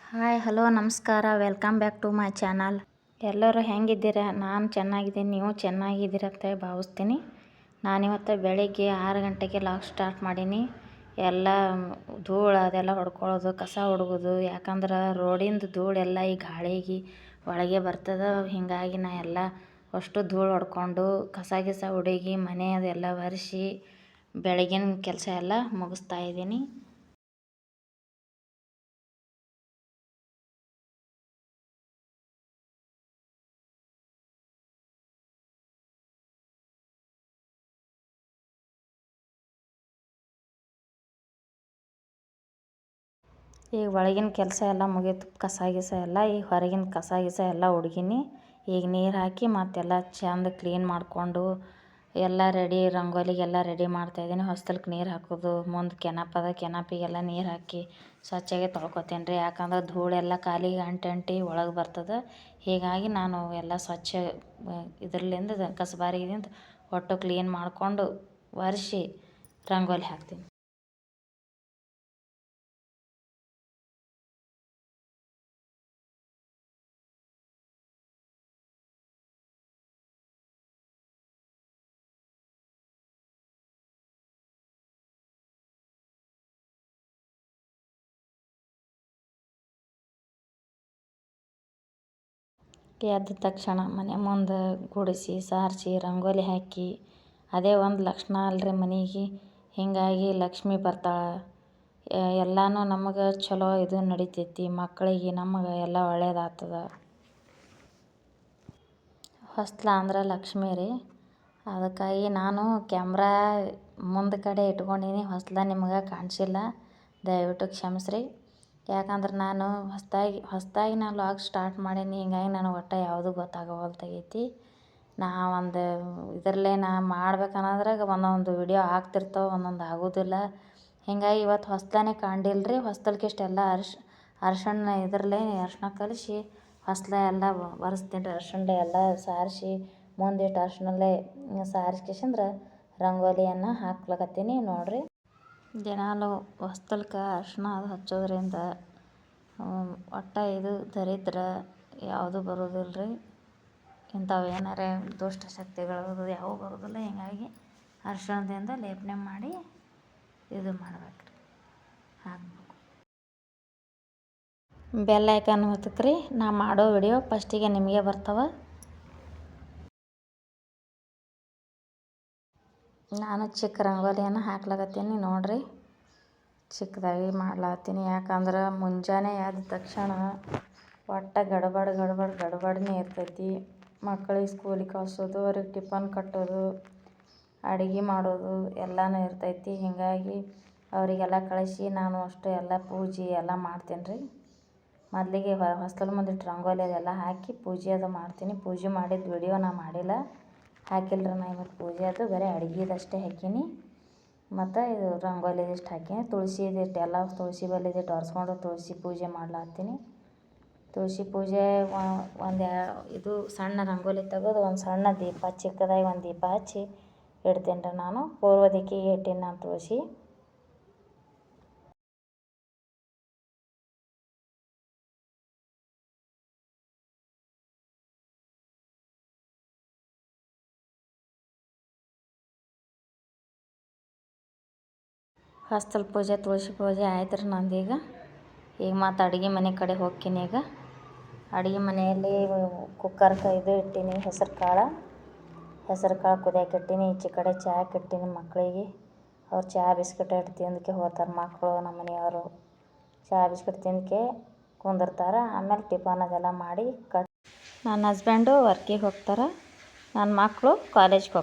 Hi hello ನಮಸ್ಕಾರ welcome back to my channel. ಎಲ್ಲರೂ ಹೆಂಗಿದ್ದೀರಾ? ನಾನು ಚೆನ್ನಾಗಿದ್ದೀನಿ, ನೀವು ಚೆನ್ನಾಗಿದ್ದೀರಂತ ಭಾವಿಸ್ತೀನಿ. ನಾನಿವತ್ತು ಬೆಳಿಗ್ಗೆ 6 ಗಂಟೆಗೆ ಲಾಗ್ ಸ್ಟಾರ್ಟ್ ಮಾಡೀನಿ. ಎಲ್ಲ ಧೂಳು ಅದೆಲ್ಲ ಹೊಡ್ಕೊಳ್ಳೋದು, ಕಸ ಹೊಡ್ಗೋದು. ಯಾಕಂದ್ರೆ ರೋಡಿಂದ ಧೂಳೆಲ್ಲ ಈ ಗಾಳಿಗೆ ಒಳಗೆ ಬರ್ತದೆ. ಹೀಗಾಗಿ ನಾ ಎಲ್ಲ ಅಷ್ಟು ಧೂಳು ಹೊಡ್ಕೊಂಡು ಕಸ ಹುಡುಗಿ ಮನೆ ಅದೆಲ್ಲ ಒರೆಸಿ ಬೆಳಗಿನ ಕೆಲಸ ಎಲ್ಲ ಮುಗಿಸ್ತಾ ಇದ್ದೀನಿ. ಈಗ ಒಳಗಿನ ಕೆಲಸ ಎಲ್ಲ ಮುಗೀತು, ಕಸ ಎಲ್ಲ. ಈಗ ಹೊರಗಿನ ಕಸ ಎಲ್ಲ ಹುಡುಗಿನಿ. ಈಗ ನೀರು ಹಾಕಿ ಮತ್ತೆಲ್ಲ ಚೆಂದ ಕ್ಲೀನ್ ಮಾಡಿಕೊಂಡು ಎಲ್ಲ ರೆಡಿ, ರಂಗೋಲಿಗೆಲ್ಲ ರೆಡಿ ಮಾಡ್ತಾಯಿದ್ದೀನಿ. ಹೊಸ್ದಲ್ಕೆ ನೀರು ಹಾಕೋದು, ಮುಂದೆ ಕೆನಪಿಗೆಲ್ಲ ನೀರು ಹಾಕಿ ಸ್ವಚ್ಛಗೆ ತೊಳ್ಕೊತೀನಿ ರೀ. ಯಾಕಂದ್ರೆ ಧೂಳೆಲ್ಲ ಕಾಲಿಗೆ ಅಂಟಿ ಒಳಗೆ ಬರ್ತದೆ. ಹೀಗಾಗಿ ನಾನು ಎಲ್ಲ ಸ್ವಚ್ಛ ಇದರಲ್ಲಿಂದ ಕಸಬಾರಿಗಿಂದ ಒಟ್ಟು ಕ್ಲೀನ್ ಮಾಡಿಕೊಂಡು ಒರೆಸಿ ರಂಗೋಲಿ ಹಾಕ್ತೀನಿ. ಎದ್ದ ತಕ್ಷಣ ಮನೆ ಮುಂದೆ ಗುಡಿಸಿ ಸಾರಿಸಿ ರಂಗೋಲಿ ಹಾಕಿ ಅದೇ ಒಂದು ಲಕ್ಷಣ ಅಲ್ರಿ ಮನೆಗೆ. ಹೀಗಾಗಿ ಲಕ್ಷ್ಮಿ ಬರ್ತಾಳೆ, ಎಲ್ಲನೂ ನಮಗೆ ಚಲೋ ಇದು ನಡಿತೈತಿ. ಮಕ್ಕಳಿಗೆ ನಮಗೆ ಎಲ್ಲ ಒಳ್ಳೇದಾಗ್ತದೆ. ಹೊಸ್ಲ ಅಂದ್ರೆ ಲಕ್ಷ್ಮಿ ರೀ. ಅದಕ್ಕಾಗಿ ನಾನು ಕ್ಯಾಮ್ರಾ ಮುಂದೆ ಕಡೆ ಇಟ್ಕೊಂಡೀನಿ. ಹೊಸ್ಲ ನಿಮ್ಗೆ ಕಾಣಿಸಿಲ್ಲ, ದಯವಿಟ್ಟು ಕ್ಷಮಿಸ್ರಿ. ಯಾಕಂದ್ರೆ ನಾನು ಹೊಸ್ದಾಗಿ ನಾನು ಲಾಗ್ ಸ್ಟಾರ್ಟ್ ಮಾಡೀನಿ. ಹಿಂಗಾಗಿ ನನಗೆ ಒಟ್ಟು ಯಾವುದೂ ಗೊತ್ತಾಗವಲ್ತಾಗೈತಿ. ನಾ ಒಂದು ಇದರಲ್ಲೇ ನಾ ಮಾಡ್ಬೇಕನ್ನೋದ್ರಾಗ ಒಂದೊಂದು ವಿಡಿಯೋ ಆಗ್ತಿರ್ತಾವೆ, ಒಂದೊಂದು ಆಗೋದಿಲ್ಲ. ಹೀಗಾಗಿ ಇವತ್ತು ಹೊಸ್ದಾನೆ ಕಾಣಿಲ್ರಿ. ಹೊಸ್ದಲ್ಕೆ ಇಷ್ಟೆಲ್ಲ ಅರ್ಶಿಣ ಇದರಲ್ಲೇ ಅರ್ಶಿಣ ಕಲಿಸಿ ಹೊಸ್ಲ ಎಲ್ಲ ಒರೆಸ್ತೀನಿ ರೀ. ಅರ್ಶಿಣ ಎಲ್ಲ ಸಾರಿಸಿ ಮುಂದಿಟ್ಟು ಅರ್ಶಿಣಲ್ಲೇ ಸಾರಿಸ್ಕೇಸಂದ್ರೆ ರಂಗೋಲಿಯನ್ನು ಹಾಕ್ಲಕತ್ತೀನಿ ನೋಡಿರಿ. ದಿನಾಲು ಹೊಸ್ದಲ್ಕೆ ಅರ್ಶಿಣ ಅದು ಹಚ್ಚೋದ್ರಿಂದ ಒಟ್ಟು ಇದು ದರಿದ್ರ ಯಾವುದೂ ಬರೋದಿಲ್ಲ ರೀ. ಇಂಥವು ಏನಾರೇ ದುಷ್ಟ ಶಕ್ತಿಗಳು ಯಾವುವು ಬರೋದಿಲ್ಲ. ಹೀಗಾಗಿ ಅರ್ಶಿಣದಿಂದ ಲೇಪನೆ ಮಾಡಿ ಇದು ಮಾಡ್ಬೇಕು ರೀ, ಹಾಕ್ಬೇಕು. ಬೆಲ್ ಐಕಾನ್ ಒತ್ತಕ್ರಿ. ನಾ ಮಾಡೋ ವಿಡಿಯೋ ಫಸ್ಟಿಗೆ ನಿಮಗೆ ಬರ್ತಾವೆ. ನಾನು ಚಿಕ್ಕ ರಂಗೋಲಿಯನ್ನು ಹಾಕ್ಲಕತ್ತೀನಿ ನೋಡಿರಿ. ಚಿಕ್ಕದಾಗಿ ಮಾಡ್ಲತ್ತೀನಿ. ಯಾಕಂದ್ರೆ ಮುಂಜಾನೆ ಎದ್ದ ತಕ್ಷಣ ಒಟ್ಟು ಗಡ್ಬಡ್ನೇ ಇರ್ತೈತಿ. ಮಕ್ಕಳಿಗೆ ಸ್ಕೂಲಿಗೆ ಕಳಿಸೋದು, ಅವ್ರಿಗೆ ಟಿಫನ್ ಕಟ್ಟೋದು, ಅಡುಗೆ ಮಾಡೋದು ಎಲ್ಲನೂ ಇರ್ತೈತಿ. ಹೀಗಾಗಿ ಅವರಿಗೆಲ್ಲ ಕಳಿಸಿ ನಾನು ಅಷ್ಟು ಎಲ್ಲ ಪೂಜೆ ಎಲ್ಲ ಮಾಡ್ತೀನಿ ರೀ. ಮೊದಲಿಗೆ ಹೊಸ್ದಲ ಮುಂದಿಟ್ಟು ರಂಗೋಲಿ ಅದೆಲ್ಲ ಹಾಕಿ ಪೂಜೆ ಅದು ಮಾಡ್ತೀನಿ. ಪೂಜೆ ಮಾಡಿದ ವಿಡಿಯೋ ನಾ ಮಾಡಿಲ್ಲ, ಹಾಕಿಲ್ಲ ರೀ. ನಾ ಇವತ್ತು ಪೂಜೆ ಅದು ಬರೀ ಅಡುಗೆದಷ್ಟೇ ಹಾಕೀನಿ. ಮತ್ತು ಇದು ರಂಗೋಲಿದಿಷ್ಟು ಹಾಕೀನಿ. ತುಳಸಿದಿಟ್ಟು ಎಲ್ಲ ತುಳಸಿ ಬಲ್ಲಿದಿಟ್ಟು ಒರೆಸ್ಕೊಂಡು ತುಳಸಿ ಪೂಜೆ ಮಾಡ್ಲತ್ತೀನಿ. ತುಳಸಿ ಪೂಜೆ ಇದು ಸಣ್ಣ ರಂಗೋಲಿ ತೆಗೆದು ಒಂದು ಸಣ್ಣ ದೀಪ, ಚಿಕ್ಕದಾಗಿ ಒಂದು ದೀಪ ಹಚ್ಚಿ ಇಡ್ತೀನಿ ರೀ. ನಾನು ಪೂರ್ವ ದಿಕ್ಕಿಗೆ ಇಟ್ಟೀನಿ ನಾನು ತುಳಸಿ. ಹೊಸ್ದಲ ಪೂಜೆ ತುಳಸಿ ಪೂಜೆ ಆಯ್ತು ರೀ ನಂದೀಗ. ಈಗ ಮತ್ತು ಅಡುಗೆ ಮನೆ ಕಡೆ ಹೋಗ್ತೀನಿ. ಈಗ ಅಡುಗೆ ಮನೆಯಲ್ಲಿ ಕುಕ್ಕರ್ಗೆ ಇದು ಇಟ್ಟೀನಿ, ಹೆಸರು ಕಾಳು ಕುದಿಯೋಕೆ ಇಟ್ಟೀನಿ. ಈಚೆ ಕಡೆ ಚಾಕ್ಕೆ ಇಟ್ಟೀನಿ ಮಕ್ಕಳಿಗೆ. ಅವ್ರು ಚಹಾ ಬಿಸ್ಕಿಟ್ ಇಟ್ಟು ತಿಂದಕ್ಕೆ ಹೋಗ್ತಾರೆ ಮಕ್ಕಳು. ನಮ್ಮ ಮನೆಯವರು ಚಹಾ ಬಿಸ್ಕಿಟ್ ತಿಂದಕ್ಕೆ ಕುಂದಿರ್ತಾರೆ. ಆಮೇಲೆ ಟಿಫನ್ ಅದೆಲ್ಲ ಮಾಡಿ ನನ್ನ ಹಸ್ಬೆಂಡು ವರ್ಕಿಗೆ ಹೋಗ್ತಾರೆ, ನನ್ನ ಮಕ್ಕಳು ಕಾಲೇಜ್ಗೆ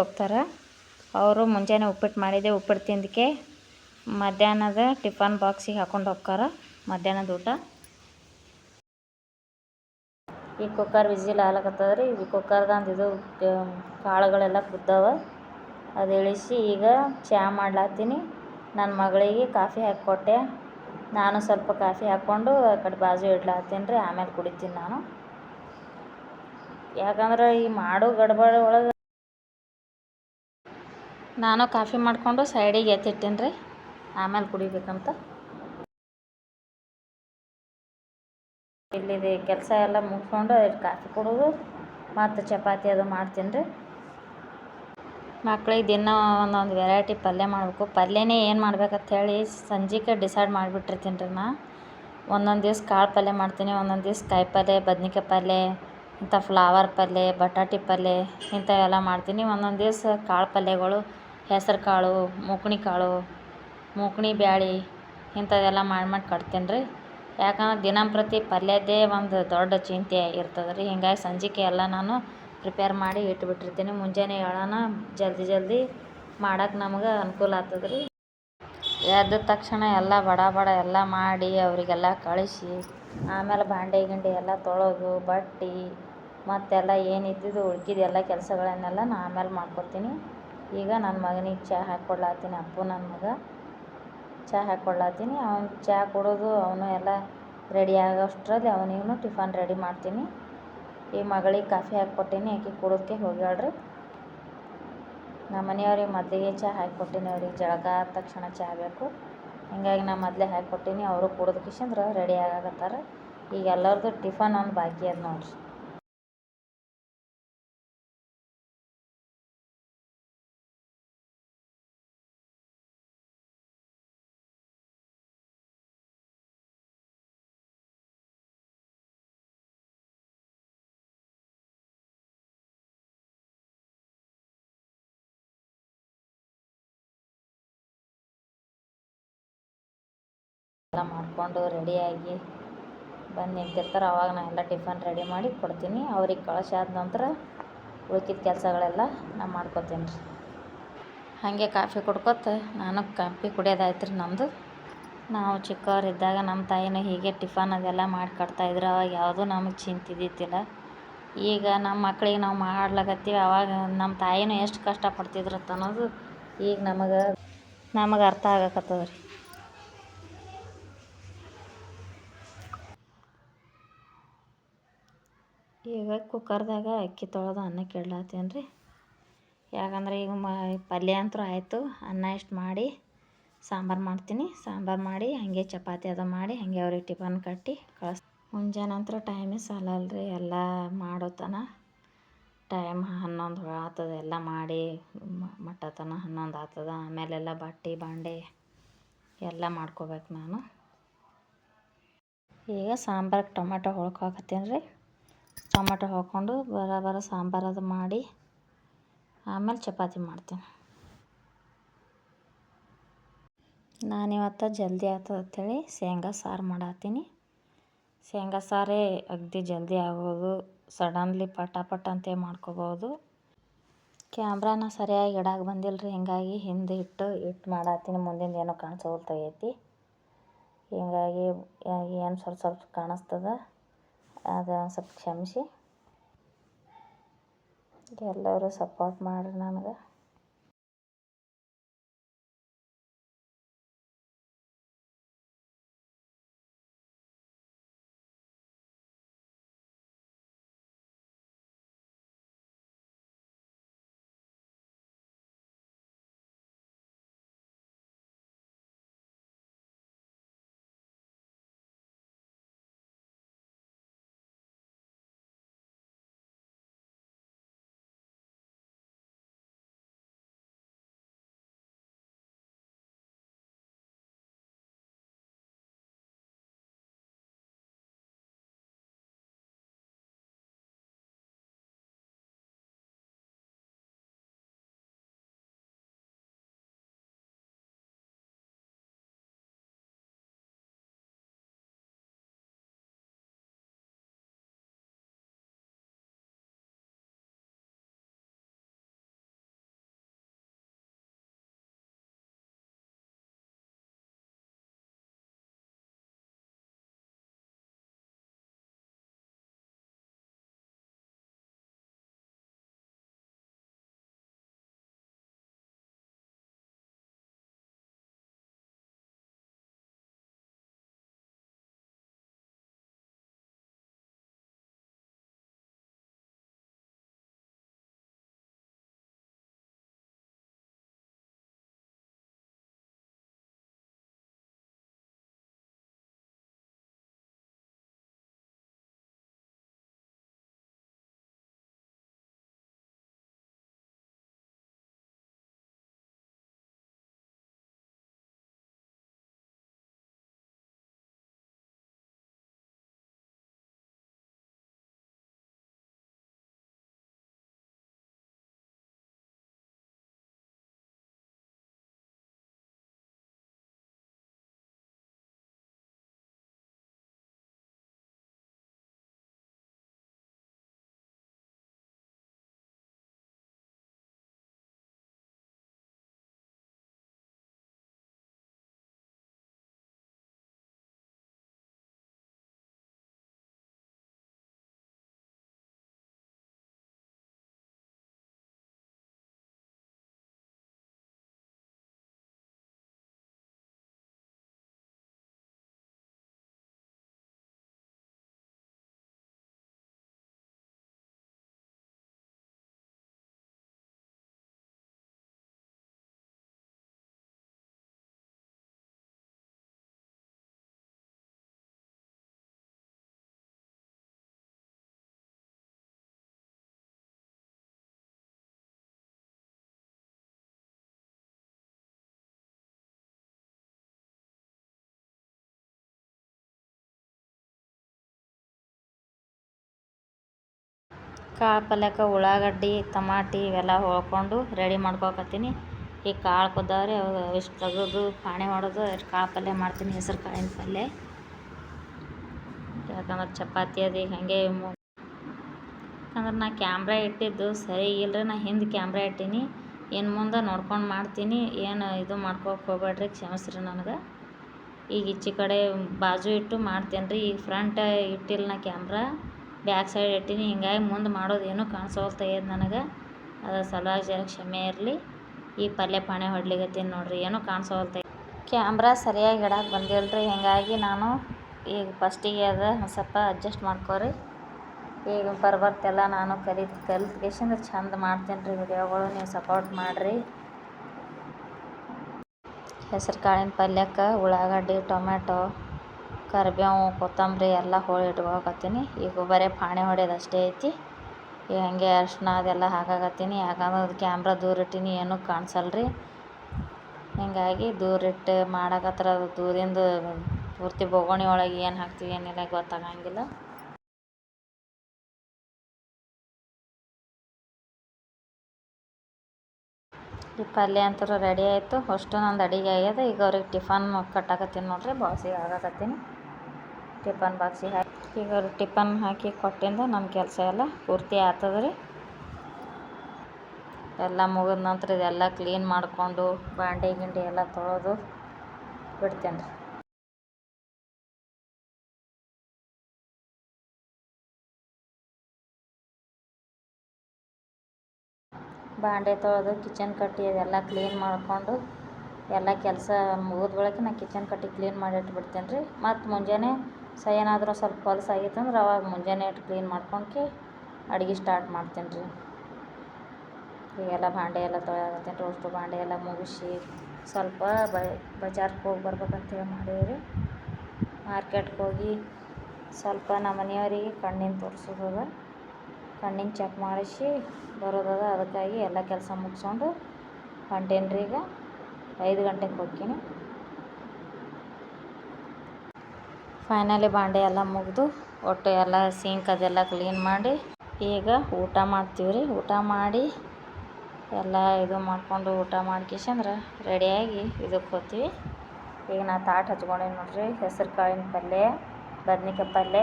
ಹೋಗ್ತಾರೆ. ಅವರು ಮುಂಜಾನೆ ಉಪ್ಪಿಟ್ಟು ಮಾಡಿದ್ದೆ, ಉಪ್ಪಿಟ್ಟು ತಿಂದಕ್ಕೆ ಮಧ್ಯಾಹ್ನದ ಟಿಫನ್ ಬಾಕ್ಸಿಗೆ ಹಾಕೊಂಡು ಹೋಗ್ತಾರೆ ಮಧ್ಯಾಹ್ನದ ಊಟ. ಈ ಕುಕ್ಕರ್ ವಿಸಿಲ್ ಆಗ್ಲಕತ್ತದ ರೀ. ಈ ಕುಕ್ಕರ್ದಂದು ಇದು ಕಾಳುಗಳೆಲ್ಲ ಕುದ್ದಾವ, ಅದು ಇಳಿಸಿ ಈಗ ಚಹಾ ಮಾಡ್ಲತ್ತೀನಿ. ನನ್ನ ಮಗಳಿಗೆ ಕಾಫಿ ಹಾಕಿಕೊಟ್ಟೆ. ನಾನು ಸ್ವಲ್ಪ ಕಾಫಿ ಹಾಕ್ಕೊಂಡು ಆ ಕಡೆ ಬಾಜು ಇಡ್ಲತ್ತೀನಿ ರೀ. ಆಮೇಲೆ ಕುಡಿತೀನಿ ನಾನು. ಯಾಕಂದ್ರೆ ಈ ಮಾಡೋ ಗಡ್ಬಡಿ ಒಳಗೆ ನಾನು ಕಾಫಿ ಮಾಡಿಕೊಂಡು ಸೈಡಿಗೆ ಎತ್ತಿಟ್ಟೀನಿ ರೀ, ಆಮೇಲೆ ಕುಡಿಬೇಕಂತ. ಇಲ್ಲಿದೆ ಕೆಲಸ ಎಲ್ಲ ಮುಗಿಸ್ಕೊಂಡು ಕಾಫಿ ಕುಡಿದು ಮತ್ತು ಚಪಾತಿ ಅದು ಮಾಡ್ತೀನಿ ರೀ. ಮಕ್ಳಿಗೆ ದಿನ ಒಂದೊಂದು ವೆರೈಟಿ ಪಲ್ಯ ಮಾಡಬೇಕು. ಪಲ್ಯನೇ ಏನು ಮಾಡ್ಬೇಕಂತ ಹೇಳಿ ಸಂಜೆಗೆ ಡಿಸೈಡ್ ಮಾಡಿಬಿಟ್ಟಿರ್ತೀನಿ ರೀ ನಾ. ಒಂದೊಂದು ದಿವ್ಸ ಕಾಳು ಪಲ್ಯ ಮಾಡ್ತೀನಿ, ಒಂದೊಂದು ದಿವ್ಸ ಕಾಯಿ ಪಲ್ಯ, ಬದ್ನಿಕಾಯಿ ಪಲ್ಯ, ಇಂಥ ಫ್ಲವರ್ ಪಲ್ಯ, ಬಟಾಟೆ ಪಲ್ಯ ಇಂಥವೆಲ್ಲ ಮಾಡ್ತೀನಿ. ಒಂದೊಂದು ದಿವ್ಸ ಕಾಳು ಪಲ್ಯಗಳು ಹೆಸರು ಕಾಳು, ಮೂಕ್ಣಿ ಬ್ಯಾಳೆ ಇಂಥದ್ದೆಲ್ಲ ಮಾಡಿ ಕಟ್ತೀನಿ ರೀ. ಯಾಕಂದ್ರೆ ದಿನಂಪ್ರತಿ ಪಲ್ಯದ್ದೇ ಒಂದು ದೊಡ್ಡ ಚಿಂತೆ ಇರ್ತದೆ ರೀ. ಹಿಂಗಾಗಿ ಸಂಜೆಗೆ ಎಲ್ಲ ನಾನು ಪ್ರಿಪೇರ್ ಮಾಡಿ ಇಟ್ಬಿಟ್ಟಿರ್ತೀನಿ. ಮುಂಜಾನೆ ಏಳೋಣ ಜಲ್ದಿ ಮಾಡೋಕೆ ನಮ್ಗೆ ಅನುಕೂಲ ಆಗ್ತದೆ ರೀ. ಎದ್ದ ತಕ್ಷಣ ಎಲ್ಲ ಬಡ ಎಲ್ಲ ಮಾಡಿ ಅವರಿಗೆಲ್ಲ ಕಳಿಸಿ ಆಮೇಲೆ ಭಾಂಡೆ ಗಿಂಡೆ ಎಲ್ಲ ತೊಳೆದು ಬಟ್ಟೆ ಮತ್ತೆಲ್ಲ ಏನಿದ್ದಿದ್ದು ಉಳ್ಕಿದ ಎಲ್ಲ ಕೆಲಸಗಳನ್ನೆಲ್ಲ ನಾನು ಆಮೇಲೆ ಮಾಡ್ಕೊತೀನಿ. ಈಗ ನನ್ನ ಮಗನಿಗೆ ಚಹಾ ಹಾಕ್ಕೊಡ್ಲಾತ್ತೀನಿ. ಅಪ್ಪು ನನ್ನ ಮಗ ಚಹಾ ಹಾಕ್ಕೊಡ್ಲಾತ್ತೀನಿ. ಅವ್ನು ಚಹಾ ಕುಡಿದು ಅವನು ಎಲ್ಲ ರೆಡಿ ಆಗೋಷ್ಟರಲ್ಲಿ ಅವನಿಗೂ ಟಿಫನ್ ರೆಡಿ ಮಾಡ್ತೀನಿ. ಈ ಮಗಳಿಗೆ ಕಾಫಿ ಹಾಕ್ಕೊಟ್ಟೀನಿ, ಆಕೆ ಕುಡಿದ್ಕೆ ಹೋಗ್ಯಾಳ್ರಿ. ನಮ್ಮ ಮನೆಯವ್ರಿಗೆ ಮೊದಲಿಗೆ ಚಹಾ ಹಾಕ್ಕೊಟ್ಟೀನಿ. ಅವ್ರಿಗೆ ಜಳಕ ಆದ ತಕ್ಷಣ ಚಹಾ ಬೇಕು, ಹಿಂಗಾಗಿ ನಾನು ಮೊದಲೇ ಹಾಕ್ಕೊಟ್ಟೀನಿ. ಅವರು ಕುಡಿದು ಕಿಶಂದ್ರೆ ರೆಡಿ ಆಗಕತ್ತಾರೆ. ಈಗ ಎಲ್ಲರದು ಟಿಫನ್ ಒಂದು ಬಾಕಿ ಅದ ನೋಡ್ರಿ. ಎಲ್ಲ ಮಾಡಿಕೊಂಡು ರೆಡಿಯಾಗಿ ಬಂದು ನಿಂತಿರ್ತಾರೆ. ಅವಾಗ ನಾನು ಎಲ್ಲ ಟಿಫನ್ ರೆಡಿ ಮಾಡಿ ಕೊಡ್ತೀನಿ. ಅವ್ರಿಗೆ ಕಳಿಸಾದ ನಂತರ ಉಳ್ಕಿದ ಕೆಲಸಗಳೆಲ್ಲ ನಾನು ಮಾಡ್ಕೊತೀನಿ ರೀ. ಹಾಗೆ ಕಾಫಿ ಕುಡ್ಕೊತ ನಾನು ಕಾಫಿ ಕುಡಿಯೋದಾಯ್ತು ರೀ ನಮ್ಮದು. ನಾವು ಚಿಕ್ಕವರಿದ್ದಾಗ ನಮ್ಮ ತಾಯಿನೂ ಹೀಗೆ ಟಿಫನ್ ಅದೆಲ್ಲ ಮಾಡಿ ಕೊಡ್ತಾಯಿದ್ರು. ಅವಾಗ ಯಾವುದೂ ನಮಗೆ ಚಿಂತಿದ್ದಿದ್ದಿಲ್ಲ. ಈಗ ನಮ್ಮ ಮಕ್ಳಿಗೆ ನಾವು ಮಾಡ್ಲಕತ್ತೀವಿ. ಅವಾಗ ನಮ್ಮ ತಾಯಿನೂ ಎಷ್ಟು ಕಷ್ಟಪಡ್ತಿದ್ರು ಅಂತ ಅನ್ನೋದು ಈಗ ನಮಗೆ ಅರ್ಥ ಆಗಕತ್ತದ ರೀ. ಈಗ ಕುಕ್ಕರ್ದಾಗ ಅಕ್ಕಿ ತೊಳೆದು ಅನ್ನಕ್ಕೆ ಇಡ್ಲಾತ್ತೀನಿ ರೀ. ಯಾಕಂದ್ರೆ ಈಗ ಪಲ್ಯ ಅಂತೂ ಆಯಿತು. ಅನ್ನ ಇಷ್ಟು ಮಾಡಿ ಸಾಂಬಾರು ಮಾಡ್ತೀನಿ. ಸಾಂಬಾರು ಮಾಡಿ ಹಾಗೆ ಚಪಾತಿ ಅದು ಮಾಡಿ ಹಾಗೆ ಅವ್ರಿಗೆ ಟಿಫನ್ ಕಟ್ಟಿ ಮುಂಜಾನೆ ಅಂತೂ ಟೈಮೇ ಸಾಲಲ್ಲ ರೀ. ಎಲ್ಲ ಮಾಡೋತನ ಟೈಮ್ 11 ಆಗ್ತದೆ. ಎಲ್ಲ ಮಾಡಿ ಮಟ್ಟತನ 11 ಆಗ್ತದೆ. ಆಮೇಲೆಲ್ಲ ಬಟ್ಟೆ ಬಾಂಡೆ ಎಲ್ಲ ಮಾಡ್ಕೋಬೇಕು ನಾನು. ಈಗ ಸಾಂಬಾರಿಗೆ ಟೊಮೆಟೊ ಹೊಳ್ಕೊಳಕತ್ತೀನಿ ರೀ. ಟೊಮೆಟೊ ಹಾಕ್ಕೊಂಡು ಬರ ಸಾಂಬಾರು ಅದು ಮಾಡಿ ಆಮೇಲೆ ಚಪಾತಿ ಮಾಡ್ತೀನಿ. ನಾನಿವತ್ತು ಜಲ್ದಿ ಆಗ್ತದೆ ಅಂಥೇಳಿ ಶೇಂಗಾ ಸಾರು ಮಾಡತ್ತೀನಿ. ಶೇಂಗಾ ಸಾರೇ ಅಗದಿ ಜಲ್ದಿ ಆಗೋದು. ಸಡನ್ಲಿ ಪಟ ಅಂತೇ ಮಾಡ್ಕೋಬೋದು. ಕ್ಯಾಮ್ರಾನ ಸರಿಯಾಗಿ ಇಡಕ್ಕೆ ಬಂದಿಲ್ಲ ರೀ. ಹಿಂಗಾಗಿ ಹಿಂದೆ ಇಟ್ಟು ಮಾಡತ್ತೀನಿ. ಮುಂದಿಂದ ಏನೋ ಕಾಣಿಸೋಲ್ತೈತಿ. ಹಿಂಗಾಗಿ ಏನು ಸ್ವಲ್ಪ ಕಾಣಿಸ್ತದ, ಅದು ಒಂದು ಸ್ವಲ್ಪ ಕ್ಷಮಿಸಿ. ಎಲ್ಲರೂ ಸಪೋರ್ಟ್ ಮಾಡಿರಿ ನನಗೆ. ಕಾಳು ಪಲ್ಯಕ್ಕೆ ಉಳ್ಳಾಗಡ್ಡಿ ಟಮಾಟಿ ಇವೆಲ್ಲ ಹೊಳ್ಕೊಂಡು ರೆಡಿ ಮಾಡ್ಕೊಕತ್ತೀನಿ. ಈಗ ಕಾಳು ಕುದ್ದಾವ್ರಿ ಅವು ಇಷ್ಟು ತೆಗೆದು ಪಾಣಿ ಮಾಡೋದು ಕಾಳು ಪಲ್ಯ ಮಾಡ್ತೀನಿ, ಹೆಸರು ಕಾಳಿನ ಪಲ್ಯ. ಯಾಕಂದ್ರೆ ಚಪಾತಿ ಅದು ಈಗ ಹಾಗೆ ಯಾಕಂದ್ರೆ ನಾ ಕ್ಯಾಮ್ರಾ ಇಟ್ಟಿದ್ದು ಸರಿ ಇಲ್ಲರಿ. ನಾ ಹಿಂದೆ ಕ್ಯಾಮ್ರಾ ಇಟ್ಟೀನಿ, ಇನ್ನು ಮುಂದೆ ನೋಡ್ಕೊಂಡು ಮಾಡ್ತೀನಿ. ಏನು ಇದು ಮಾಡ್ಕೊಳಕ್ಕೆ ಹೋಗ್ಬೇಡ್ರಿ, ಕ್ಷಮಿಸ್ರಿ ನನಗೆ. ಈಗ ಈಚೆ ಕಡೆ ಬಾಜು ಇಟ್ಟು ಮಾಡ್ತೇನೆ ರೀ. ಈಗ ಫ್ರಂಟ್ ಇಟ್ಟಿಲ್ಲ ನಾ ಕ್ಯಾಮ್ರಾ, ಬ್ಯಾಕ್ ಸೈಡ್ ಇಟ್ಟೀನಿ. ಹಿಂಗಾಗಿ ಮುಂದೆ ಮಾಡೋದು ಏನೂ ಕಾಣಿಸೋಲ್ತಾಗ್ಯದ ನನಗೆ. ಅದ್ರ ಸಲುವಾಗಿ ಜರ ಕ್ಷಮೆ ಇರಲಿ. ಈ ಪಲ್ಯ ಪಾಣೆ ಹೊಡ್ಲಿಕತ್ತೀನಿ ನೋಡಿರಿ, ಏನೂ ಕಾಣಿಸೋಲ್ತ. ಕ್ಯಾಮ್ರಾ ಸರಿಯಾಗಿ ಇಡಕ್ಕೆ ಬಂದಿಲ್ಲ ರೀ, ಹೀಗಾಗಿ ನಾನು ಈಗ ಫಸ್ಟಿಗೆ ಅದು ಸ್ವಲ್ಪ ಅಡ್ಜಸ್ಟ್ ಮಾಡ್ಕೊರಿ. ಈಗ ಬರ್ಬರ್ತೆಲ್ಲ ನಾನು ಕಲಿತ್ಕೇಶಂದ್ರೆ ಚಂದ ಮಾಡ್ತೀನಿ ರೀ ವಿಡಿಯೋಗಳು, ನೀವು ಸಪೋರ್ಟ್ ಮಾಡಿರಿ. ಹೆಸರು ಕಾಳಿನ ಪಲ್ಯಕ್ಕೆ ಉಳ್ಳಾಗಡ್ಡಿ ಟೊಮೆಟೊ ಕರಿಬೇವು ಕೊತ್ತಂಬರಿ ಎಲ್ಲ ಹೋಳಿ ಇಟ್ಕೊಳಕತ್ತೀನಿ. ಈಗ ಬರೀ ಪಾಣೆ ಹೊಡೆಯೋದು ಅಷ್ಟೇ ಐತಿ. ಈಗ ಹಾಗೆ ಅರ್ಶಿನ ಅದೆಲ್ಲ ಹಾಕಾಕತ್ತೀನಿ. ಯಾಕಂದ್ರೆ ಅದು ಕ್ಯಾಮ್ರಾ ದೂರ ಇಟ್ಟೀನಿ, ಏನೂ ಕಾಣಿಸಲ್ರಿ. ಹೀಗಾಗಿ ದೂರಿಟ್ಟು ಮಾಡಕತ್ರ ಅದು ದೂರಿಂದ ಪೂರ್ತಿ ಬೊಗಣಿ ಒಳಗೆ ಏನು ಹಾಕ್ತೀವಿ ಏನಿಲ್ಲ ಗೊತ್ತಾಗಂಗಿಲ್ಲ. ಈ ಪಲ್ಯ ಅಂತೂ ರೆಡಿ ಆಯಿತು. ಅಷ್ಟು ನಂದು ಅಡಿಗೆ ಆಗ್ಯದ. ಈಗ ಅವ್ರಿಗೆ ಟಿಫನ್ ಕಟ್ಟಾಕತ್ತೀನಿ ನೋಡಿರಿ, ಬಾಕ್ಸಿಗೆ ಹಾಕಾಕತ್ತೀನಿ. ಟಿಫನ್ ಬಾಕ್ಸಿಗೆ ಹಾಕಿ ಈಗ ಅವ್ರಿಗೆ ಟಿಫನ್ ಹಾಕಿ ಕೊಟ್ಟಿಂದ ನನ್ನ ಕೆಲಸ ಎಲ್ಲ ಪೂರ್ತಿ ಆಗ್ತದೆ ರೀ. ಎಲ್ಲ ಮುಗಿದ ನಂತರ ಇದೆಲ್ಲ ಕ್ಲೀನ್ ಮಾಡಿಕೊಂಡು ಬಾಂಡೆ ಗಿಂಡಿ ಎಲ್ಲ ತೊಳೆದು ಬಿಡ್ತೇನೆ ರೀ. ಬಾಂಡೆ ತೊಳೆದು ಕಿಚನ್ ಕಟ್ಟಿ ಅದೆಲ್ಲ ಕ್ಲೀನ್ ಮಾಡಿಕೊಂಡು ಎಲ್ಲ ಕೆಲಸ ಮುಗಿದ ಬಳಿಕ ನಾನು ಕಿಚನ್ ಕಟ್ಟಿ ಕ್ಲೀನ್ ಮಾಡಿ ಇಟ್ಬಿಡ್ತೇನೆ ರೀ. ಮತ್ತು ಮುಂಜಾನೆ ಏನಾದರೂ ಸ್ವಲ್ಪ ಹೊಲಸಾಗಿತ್ತಂದ್ರೆ ಅವಾಗ ಮುಂಜಾನೆ ಇಟ್ಟು ಕ್ಲೀನ್ ಮಾಡ್ಕೊಂಡು ಅಡುಗೆ ಸ್ಟಾರ್ಟ್ ಮಾಡ್ತೇನೆ ರೀ. ಈಗೆಲ್ಲ ಬಾಂಡೆ ಎಲ್ಲ ತೊಳೆಯಾಕತ್ತೀನಿ ರೀ. ಅಷ್ಟು ಬಾಂಡೆ ಎಲ್ಲ ಮುಗಿಸಿ ಸ್ವಲ್ಪ ಬಜಾರ್ಗೆ ಹೋಗಿ ಬರ್ಬೇಕಂತೇಳಿ ಮಾಡೀವಿ. ಮಾರ್ಕೆಟ್ಗೆ ಹೋಗಿ ಸ್ವಲ್ಪ ನಮ್ಮ ಮನೆಯವರಿಗೆ ಕಣ್ಣಿನ ತೋರಿಸೋದದ, ಕಣ್ಣಿನ ಚೆಕ್ ಮಾಡಿಸಿ ಬರೋದದ. ಅದಕ್ಕಾಗಿ ಎಲ್ಲ ಕೆಲಸ ಮುಗಿಸ್ಕೊಂಡು ಹೊಂಟೇನಿ ರೀ. ಈಗ 5 ಗಂಟೆಗೆ ಹೋಗ್ತೀನಿ. ಫೈನಲಿ ಬಾಂಡೆ ಎಲ್ಲ ಮುಗಿದು ಒಟ್ಟು ಎಲ್ಲ ಸಿಂಕ್ ಅದೆಲ್ಲ ಕ್ಲೀನ್ ಮಾಡಿ ಈಗ ಊಟ ಮಾಡ್ತೀವಿ ರೀ. ಊಟ ಮಾಡಿ ಎಲ್ಲ ಇದು ಮಾಡಿಕೊಂಡು ಊಟ ಮಾಡ್ಕೇಶಂದ್ರೆ ರೆಡಿಯಾಗಿ ಇದಕ್ಕೆ ಹೋಗ್ತೀವಿ. ಈಗ ನಾ ತಾಟ್ ಹಚ್ಕೊಂಡೇನಿ ನೋಡ್ರಿ. ಹೆಸರು ಕಾಳಿನ ಪಲ್ಯ, ಬದ್ನಿಕಾಯಿ ಪಲ್ಯ,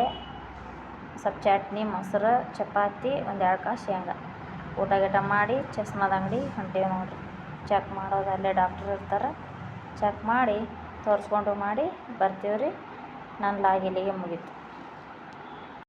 ಸ್ವಲ್ಪ ಚಟ್ನಿ, ಮೊಸರು, ಚಪಾತಿ, 1-2 ಕಾಳು ಶೇಂಗಾ. ಊಟ ಗೀಟ ಮಾಡಿ ಚಸ್ಮದ ಅಂಗಡಿ ಹೊಂಟೇವಿ ನೋಡ್ರಿ. ಚೆಕ್ ಮಾಡೋದು ಅಲ್ಲೇ ಡಾಕ್ಟ್ರ್ ಇರ್ತಾರೆ, ಚೆಕ್ ಮಾಡಿ ತೋರಿಸ್ಕೊಂಡು ಮಾಡಿ ಬರ್ತೀವಿ ರೀ. ನನ್ನ ಲಾಗ್ ಇಲ್ಲಿಗೆ ಮುಗೀತು.